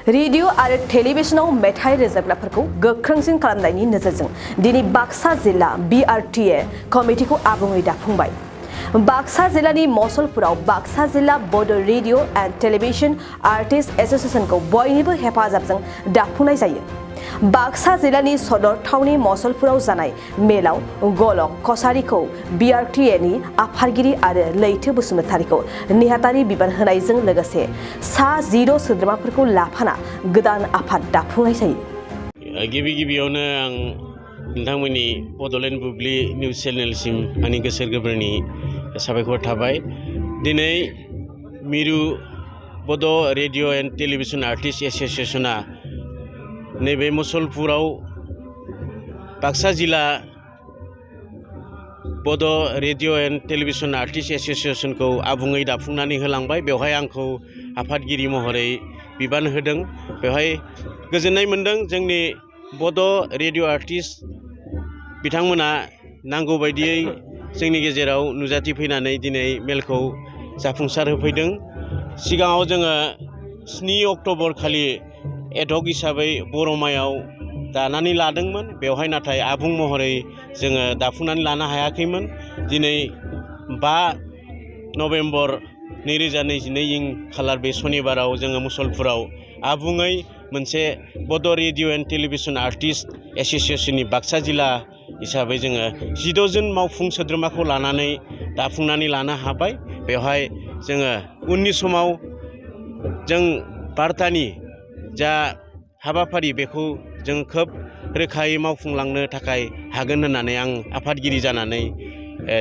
Radio आरो टेलिभिजनाव मेथाइ रोजाबग्राफोरखौ गोख्रोंसिन खालामनायनि नोजोरजों दिनै बाक्सा जिल्ला BRTA कमिटिखौ आबुङै दाफुंबाय। बाक्सा जिल्लानि मसलपुराव बाक्सा जिल्ला बड' रेडियो एन्ड टेलिभिजन आर्टिस्ट एसोसिएशनखौ बयनिबो हेफाजाबजों दाफुंनाय जायो। बाक्सा जिल्लानि सदर थावनि मसलपुराव जानाय मेलाव गलक कसारीखौ BRTA नि आफादगिरि आरो लैथो बसुमतारीखौ नेहाथारि बिबान होनायजों लोगोसे सा 0 सोद्रोमाफोरखौ लाफाना गोदान आफाद दाफुंनाय जायो। गिबियावनो आं नोंथांमोननि बड'लेण्ड बुब्लि निउज चेनेलसिम आंनि गोसो गोरबोनि साबायखर थाबाय। दिनै मिरु बड' रेडियो एन्ड टेलिभिजन आर्टिस्ट एसोसिएशना नैबे मुसलपुराव बाक्सा जिल्ला बड' रेडियो एन्ड टेलिभिजन आर्टिस्ट एसोसिएशनखौ आबुङै दाफुंनानै होलांबाय। बेवहाय आंखौ आफादगिरि महरै बिबान होदों। बेवहाय गोजोननाय मोन्दों। जोंनि बड' रेडियो आर्टिस्ट बिथांमोना नांगौ बायदियै जोंनि गेजेराव नुजाथिफैनानै दिनै मेलखौ जाफुंसार होफैदों। सिगाङाव जोङो 7 अक्ट'बर खालि एडहक हिसाबै बर'मायाव दानानै लादोंमोन। बेवहाय नाथाय आबुं महरै जोङो दाफुंनानै लानो हायाखैमोन। दिनै 5 नभेम्बर 2022 खालार बे सनिबाराव जोङो मुसलपुराव आबुङै मोनसे बड' रेडियो एन्ड टेलिभिजन आर्टिस्ट एसोसिएशननि बाक्सा जिल्ला हिसाबै जोङो 16 जन मावफुं सोद्रोमाखौ लानानै दाफुंनानै लानो हाबाय। बेवहाय जोङो उननि समाव जों बार्तानि जा हाबाफारि बेखौ जों खोब रोखायै मावफुंलांनो थाखाय हागोन होननानै आं आफादगिरि जानानै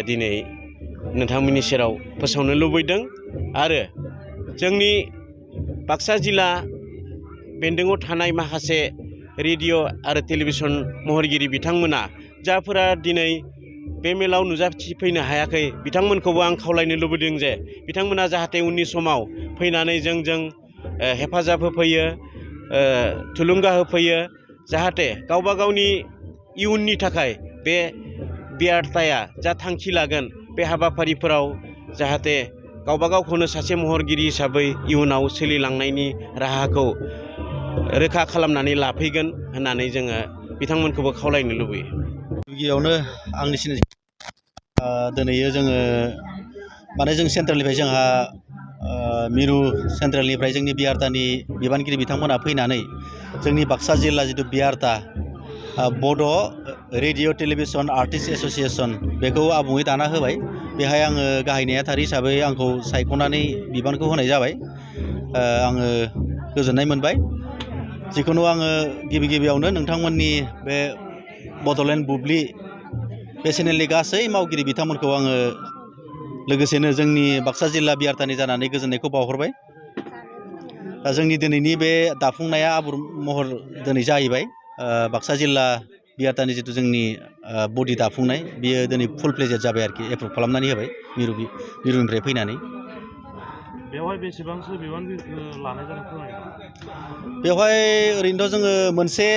दिनै नोंथांमोननि सेराव फोसावनो लुबैदों। आरो जोंनि बाक्सा जिल्ला बेन्दोङाव थानाय माखासे रेडियो आरो टेलिभिजन महरगिरि बिथांमोना जाफोरा दिनै बे मेलाव नुजाथिफैनो हायाखै बिथांमोनखौबो आं खावलायनो लुबैदों जे बिथांमोना जाहाथे उननि समाव फैनानै जोंजों हेफाजाब होफैयो, थुलुंगा होफैयो, जाहाथे गावबा गावनि इयुननि थाखाय बे BRTA जा थांखि लागोन बे हाबाफारिफोराव जाहाथे गावबा गावखौनो सासे महरगिरि हिसाबै इयुनाव सोलिलांनायनि राहाखौ रोखा खालामनानै लाफैगोन होननानै जोङो बिथांमोनखौबो खावलायनो लुबैयो। गिबियावनो आंनि दिनै जोङो माने जों सेन्ट्रेलनिफ्राय जोंहा मिरु सेन्ट्रेलनिफ्राय जोंनि BRTAनि बिबानगिरि बिथांमोना फैनानै जोंनि बाक्सा जिल्ला जिथु BRTA बड' रेडियो टेलिभिजन आर्टिस्ट एसोसिएशन बेखौ आबुङै दाना होबाय। बेहाय आङो गाहाय नेहाथारि हिसाबै आंखौ सायख'नानै बिबानखौ होनाय जाबाय। आङो गोजोननाय मोनबाय। जिखुनु आङो गिबियावनो नोंथांमोननि बे बड'लेण्ड बुब्लि बे चेनेलनि गासै मावगिरि बिथांमोनखौ आङो लोगोसेनो जोंनि बाक्सा जिल्ला BRTAनि जानानै गोजोननायखौ बावहरबाय। दा जोंनि दिनैनि बे दाफुंनाया आबुं महर दिनै जाहैबाय। बाक्सा जिल्ला BRTAनि जिथु जोंनि बडि दाफुंनाय बियो दिनै फुल प्लेजेड जाबाय आरोखि, एप्रुभ खालामनानै होबाय मिरुनिफ्राय फैनानै। बेवहाय बेसेबांसो बिबान लानाय जादों फोरमायनो? बेवहाय ओरैनोथ' जोङो मोनसे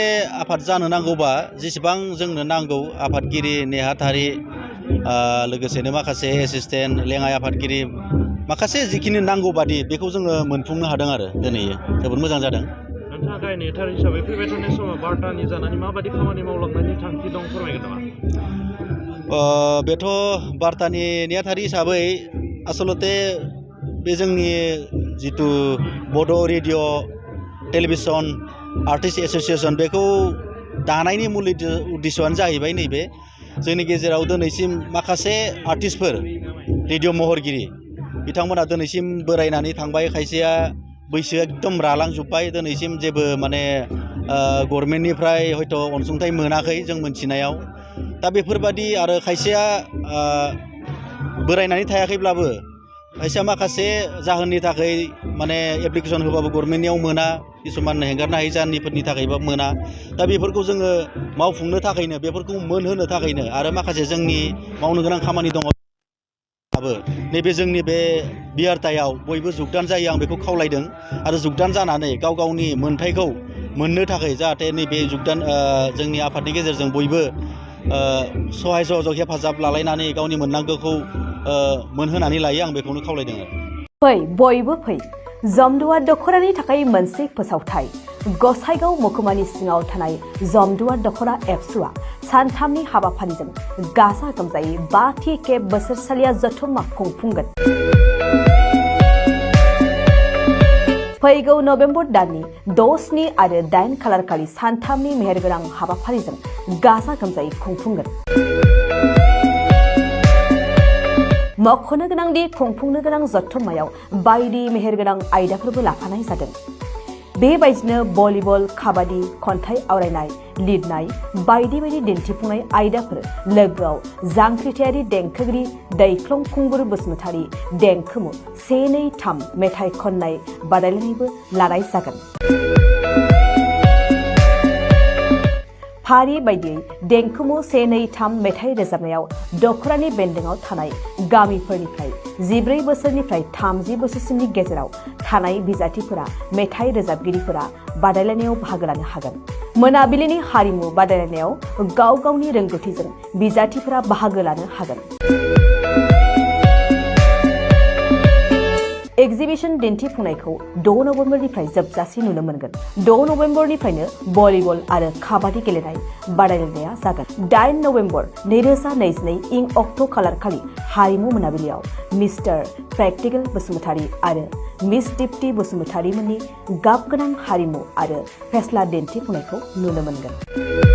आफाद जानो नांगौबा जेसेबां जोंनो नांगौ आफादगिरि, नेहाथारि, लोगोसेनो माखासे एसिसटेन्ट, लेङाइ आफादगिरि, माखासे जिखिनि नांगौ बादि बेखौ जोङो मोनफुंनो हादों आरो दिनै जोबोद मोजां जादों। नोंथाङा गाहाय नेहाथारि हिसाबै फैबाय थानाय समाव बार्तानि जानानै माबायदि खामानि मावलांनायनि थांखि दं फोरमायगोन नामा? बेथ' बार्तानि नेहाथारि हिसाबै आसलते बे जोंनि जिथु बड' रेडियो टेलिभिजन आर्टिस्ट एसोसिएशन बेखौ दानायनि मुल उद्देश्यआनो जाहैबाय नैबे जोंनि गेजेराव दिनैसिम माखासे आर्टिस्टफोर रेडियो महरगिरि बिथांमोना दिनैसिम बोरायनानै थांबाय, खायसेया बैसोआ एकदम रालांजोब्बाय, दिनैसिम जेबो माने गभर्नमेन्टनिफ्राय हयथ' अनसुंथाइ मोनाखै जों मोनथिनायाव। दा बेफोरबादि आरो खायसेया बोरायनानै थायाखैब्लाबो खायसेया माखासे जाहोननि थाखाय माने एप्लिकेसन होबाबो गभर्नमेन्टनियाव मोना, किसुमान हेंगारनो हायै जाहोनफोरनि थाखायबा मोना। दा बेफोरखौ जोङो मावफुंनो थाखायनो, बेफोरखौ मोनहोनो थाखायनो आरो माखासे जोंनि मावनो गोनां खामानि दङ नैबे जोंनि बे BRTAयाव बयबो जुगदान जायो आं बेखौ खावलायदों। आरो जुगदान जानानै गाव गावनि मोन्थायखौ मोननो थाखाय जाहाथे नैबे जुगदान जोंनि आफादनि गेजेरजों बयबो सहाय सहयोग हेफाजाब लालायनानै गावनि मोननांगौखौ मोनहोनानै लायो आं बेखौनो खावलायदों। फै बयबो फै जमदुवा दख'रानि थाखाय मोनसे फोसावथाय गसाइगाव महकुमानि सिङाव थानाय जमदुवा दख'रा एबसुआ सानथामनि हाबाफारिजों गाजा गोमजायै 5थि खेब बोसोरसालिया जथुम्मा खुंफुंगोन। फैगौ नबेम्बर दाननि 6, 7 आरो 8 खालारखालि सानथामनि मेहेरगोनां हाबाफारिजों गाजा गोमजायै खुंफुंगोन। मख'नो गोनांदि खुंफुंनो गोनां जथुम्मायाव बायदि मेहेरगोनां आयदाफोरबो लाफानाय जादों। बेबायदिनो भलिबल, काबादि, खन्थाइ आवरायनाय, लिरनाय बायदि बायदि दिन्थिफुंनाय आयदाफोर लोगोआव जांख्रिथायारि देंखोगिरि दैख्लं खुंगुर बसुमतारी देंखोमु 1, 2, 3 मेथाइ खननाय बादायलायनायबो लानाय जागोन। फारि बायदियै देंखोमु 1, 2, 3 मेथाइ रोजाबनायाव दख'रानि बेन्दोंआव थानाय गामिफोरनिफ्राय 14 बोसोरनिफ्राय 30 बोसोरसिमनि गेजेराव थानाय बिजाथिफोरा मेथाइ रोजाबगिरिफोरा बादायलायनायाव बाहागो लानो हागोन। मोनाबिलिनि हारिमु बादायलायनायाव गाव गावनि रोंगौथिजों बिजाथिफोरा बाहागो लानो हागोन। एक्जिबिशन दिन्थिफुंनायखौ 6 नबेम्बरनिफ्राय जोबजासिम नुनो मोनगोन। 6 नबेम्बरनिफ्रायनो भलिबल आरो काबादि गेलेनाय बादायलायनाया जागोन। 8 नबेम्बर 2022 इं अक्ट' खालारखालि हारिमु मोनाबिलियाव मिस्टार प्रेक्टिकेल बसुमतारी आरो मिस दीप्ति बसुमतारी मोननि गाबगोनां हारिमु आरो फेस्ला दिन्थिफुंनायखौ नुनो मोनगोन।